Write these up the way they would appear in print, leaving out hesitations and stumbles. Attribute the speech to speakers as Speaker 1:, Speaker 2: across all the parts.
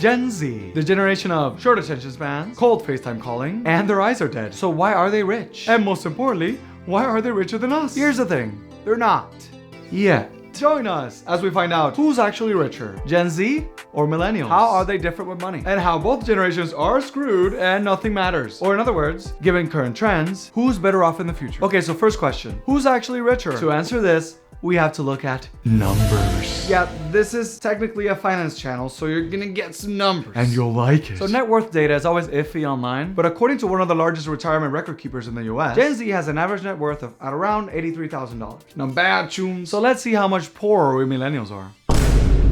Speaker 1: Gen Z, the generation of short attention spans, cold FaceTime calling, and their eyes are dead. So why are they rich? And most importantly, why are they richer than us? Here's the thing, they're not. Yet. Join us as we find out who's actually richer, Gen Z or Millennials. How are they different with money? And how both generations are screwed and nothing matters. Or in other words, given current trends, who's better off in the future? Okay, so first question, who's actually richer? To answer this, we have to look at numbers. Yeah, this is technically a finance channel, so you're gonna get some numbers. And you'll like it. So net worth data is always iffy online, but according to one of the largest retirement record keepers in the US, Gen Z has an average net worth of at around $83,000. Not bad, chums. So let's see how much poorer we millennials are.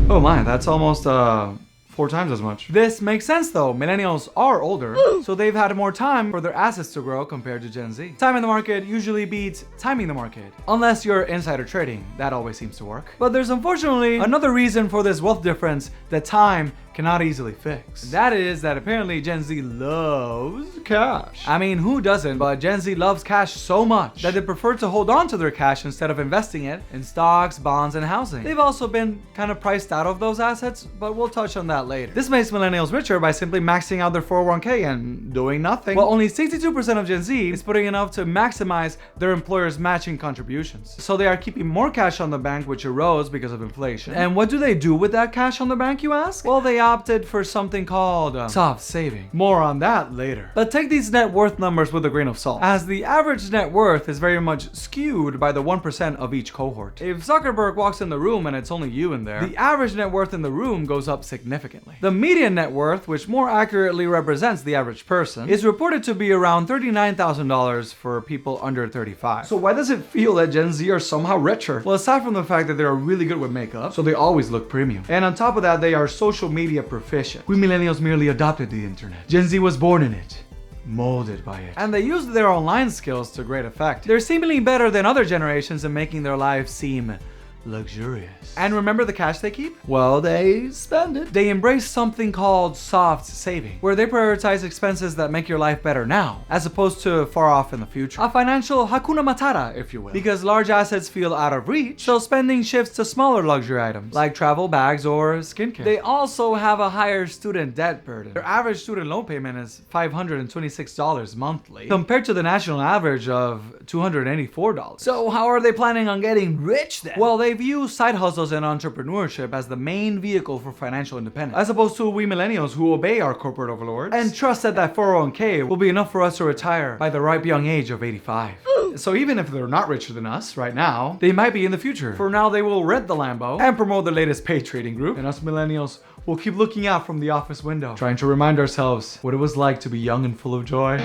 Speaker 1: Oh my, that's almost 4 times as much. This makes sense though. Millennials are older, so they've had more time for their assets to grow compared to Gen Z. Time in the market usually beats timing the market. Unless you're insider trading, that always seems to work. But there's unfortunately another reason for this wealth difference that time cannot easily fix. That is that apparently Gen Z loves cash. I mean, who doesn't? But Gen Z loves cash so much that they prefer to hold on to their cash instead of investing it in stocks, bonds, and housing. They've also been kind of priced out of those assets, but we'll touch on that later. This makes millennials richer by simply maxing out their 401k and doing nothing. While only 62% of Gen Z is putting enough to maximize their employer's matching contributions. So they are keeping more cash on the bank, which erodes because of inflation. And what do they do with that cash on the bank, you ask? Well, they opted for something called soft saving. More on that later. But take these net worth numbers with a grain of salt, as the average net worth is very much skewed by the 1% of each cohort. If Zuckerberg walks in the room and it's only you in there, the average net worth in the room goes up significantly. The median net worth, which more accurately represents the average person, is reported to be around $39,000 for people under 35. So why does it feel that Gen Z are somehow richer? Well, aside from the fact that they are really good with makeup, so they always look premium. And on top of that, they are social media proficient. We millennials merely adopted the internet. Gen Z was born in it, molded by it, and they used their online skills to great effect. They're seemingly better than other generations in making their lives seem luxurious. And remember the cash they keep? Well, they spend it. They embrace something called soft saving, where they prioritize expenses that make your life better now, as opposed to far off in the future. A financial Hakuna Matata, if you will. Because large assets feel out of reach, so spending shifts to smaller luxury items, like travel bags or skincare. They also have a higher student debt burden. Their average student loan payment is $526 monthly, compared to the national average of $284. So how are they planning on getting rich then? Well, they view side hustles and entrepreneurship as the main vehicle for financial independence, as opposed to we millennials who obey our corporate overlords and trust that 401k will be enough for us to retire by the ripe young age of 85. So even if they're not richer than us right now, they might be in the future. For now, they will rent the Lambo and promote the latest pay trading group, and us millennials will keep looking out from the office window, trying to remind ourselves what it was like to be young and full of joy.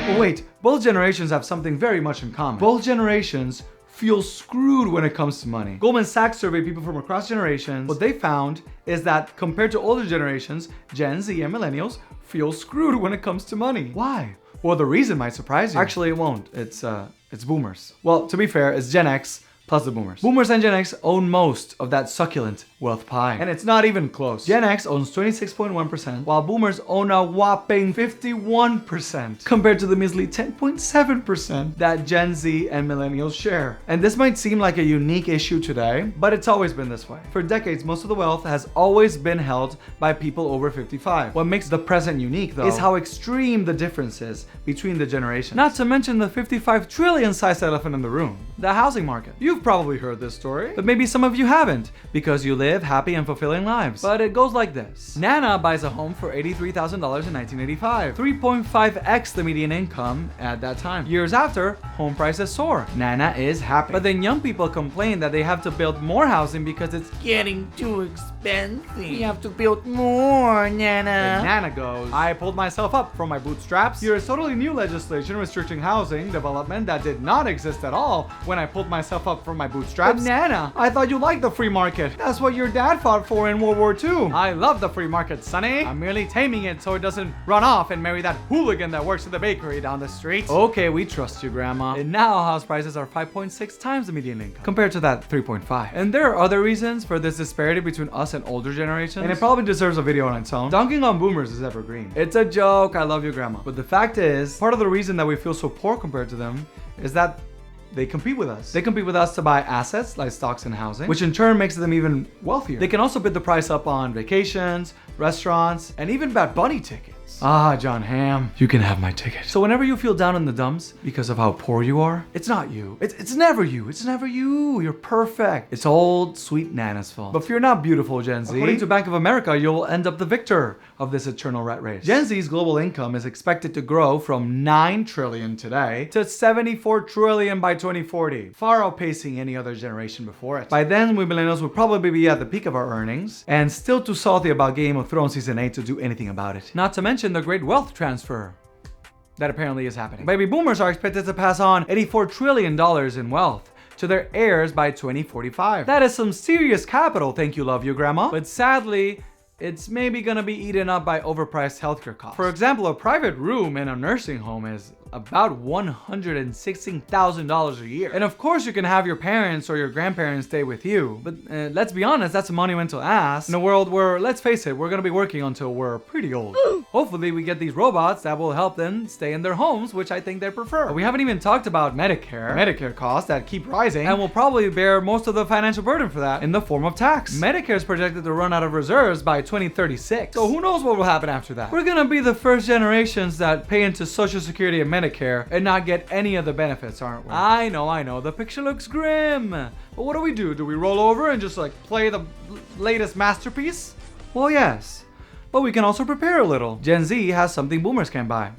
Speaker 1: But wait, both generations have something very much in common. Both generations feel screwed when it comes to money. Goldman Sachs surveyed people from across generations. What they found is that compared to older generations, Gen Z and millennials feel screwed when it comes to money. Why? Well, the reason might surprise you. Actually, it won't. It's boomers. Well, to be fair, it's Gen X plus the boomers. Boomers and Gen X own most of that succulent wealth pie. And it's not even close. Gen X owns 26.1%, while boomers own a whopping 51%, compared to the measly 10.7% that Gen Z and millennials share. And this might seem like a unique issue today, but it's always been this way. For decades, most of the wealth has always been held by people over 55. What makes the present unique, though, is how extreme the difference is between the generations. Not to mention the 55 trillion sized elephant in the room, the housing market. You've probably heard this story, but maybe some of you haven't, because you live happy and fulfilling lives. But it goes like this. Nana buys a home for $83,000 in 1985, 3.5x the median income at that time. Years after, home prices soar. Nana is happy. But then young people complain that they have to build more housing because it's getting too expensive. We have to build more, Nana. And Nana goes, I pulled myself up from my bootstraps. Here is totally new legislation restricting housing development that did not exist at all when I pulled myself up from my bootstraps. But Nana, I thought you liked the free market. That's what your dad fought for in World War II. I love the free market, Sonny. I'm merely taming it so it doesn't run off and marry that hooligan that works at the bakery down the street. Okay, we trust you, Grandma. And now house prices are 5.6 times the median income, compared to that 3.5. And there are other reasons for this disparity between us and older generations, and it probably deserves a video on its own. Dunking on boomers is evergreen. It's a joke, I love you, Grandma. But the fact is, part of the reason that we feel so poor compared to them is that they compete with us. They compete with us to buy assets like stocks and housing, which in turn makes them even wealthier. They can also bid the price up on vacations, restaurants, and even Bad Bunny tickets. Ah, John Hamm, you can have my ticket. So whenever you feel down in the dumps because of how poor you are, it's not you. It's never you. It's never you. You're perfect. It's old, sweet Nana's fault. But fear not, beautiful Gen Z. According to Bank of America, you'll end up the victor of this eternal rat race. Gen Z's global income is expected to grow from 9 trillion today to 74 trillion by 2040, far outpacing any other generation before it. By then, we millennials will probably be at the peak of our earnings and still too salty about Game of Thrones Season 8 to do anything about it. Not to mention the great wealth transfer that apparently is happening. Baby boomers are expected to pass on $84 trillion in wealth to their heirs by 2045. That is some serious capital, thank you, love you, grandma. But sadly, it's maybe gonna be eaten up by overpriced healthcare costs. For example, a private room in a nursing home is about $116,000 a year. And of course you can have your parents or your grandparents stay with you, but let's be honest, that's a monumental ask in a world where, let's face it, we're gonna be working until we're pretty old. Hopefully we get these robots that will help them stay in their homes, which I think they prefer. But we haven't even talked about Medicare costs that keep rising and will probably bear most of the financial burden for that in the form of tax. Medicare is projected to run out of reserves by 2036. So who knows what will happen after that? We're gonna be the first generations that pay into Social Security and Medicare and not get any of the benefits, aren't we? I know, the picture looks grim. But what do? Do we roll over and just like play the latest masterpiece? Well, yes. But we can also prepare a little. Gen Z has something boomers can't buy.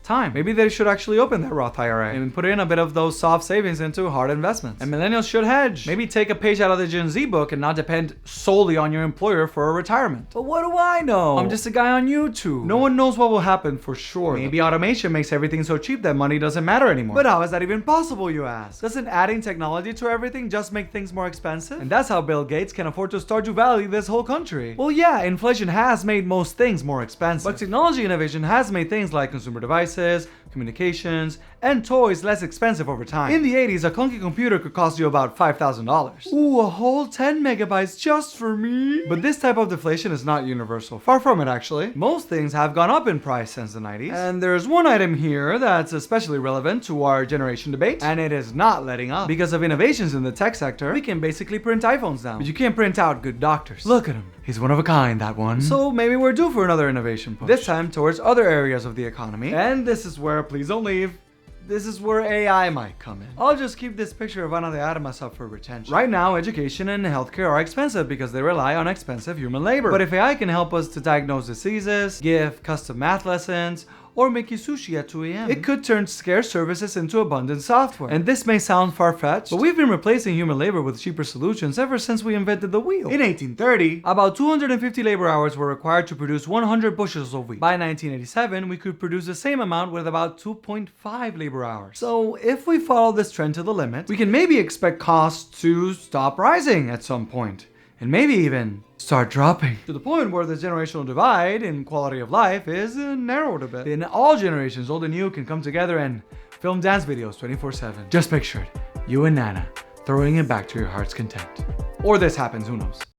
Speaker 1: Time. Maybe they should actually open their Roth IRA and put in a bit of those soft savings into hard investments. And millennials should hedge. Maybe take a page out of the Gen Z book and not depend solely on your employer for a retirement. But what do I know? I'm just a guy on YouTube. No one knows what will happen for sure. Maybe automation makes everything so cheap that money doesn't matter anymore. But how is that even possible, you ask? Doesn't adding technology to everything just make things more expensive? And that's how Bill Gates can afford to Stardew Valley this whole country. Well, yeah, inflation has made most things more expensive. But technology innovation has made things like consumer devices, communications, and toys less expensive over time. In the 80s, a clunky computer could cost you about $5,000. Ooh, a whole 10 megabytes just for me? But this type of deflation is not universal. Far from it, actually. Most things have gone up in price since the 90s. And there's one item here that's especially relevant to our generation debate, and it is not letting up. Because of innovations in the tech sector, we can basically print iPhones now. But you can't print out good doctors. Look at him. He's one of a kind, that one. So maybe we're due for another innovation push. This time towards other areas of the economy. And this is where, please don't leave, this is where AI might come in. I'll just keep this picture of Ana de Armas up for retention. Right now, education and healthcare are expensive because they rely on expensive human labor. But if AI can help us to diagnose diseases, give custom math lessons, or make you sushi at 2 a.m. It could turn scarce services into abundant software. And this may sound far-fetched, but we've been replacing human labor with cheaper solutions ever since we invented the wheel. In 1830, about 250 labor hours were required to produce 100 bushels of wheat. By 1987, we could produce the same amount with about 2.5 labor hours. So if we follow this trend to the limit, we can maybe expect costs to stop rising at some point. And maybe even start dropping. To the point where the generational divide in quality of life is narrowed a bit. Then all generations, old and new, can come together and film dance videos 24/7. Just picture it, you and Nana throwing it back to your heart's content. Or this happens, who knows.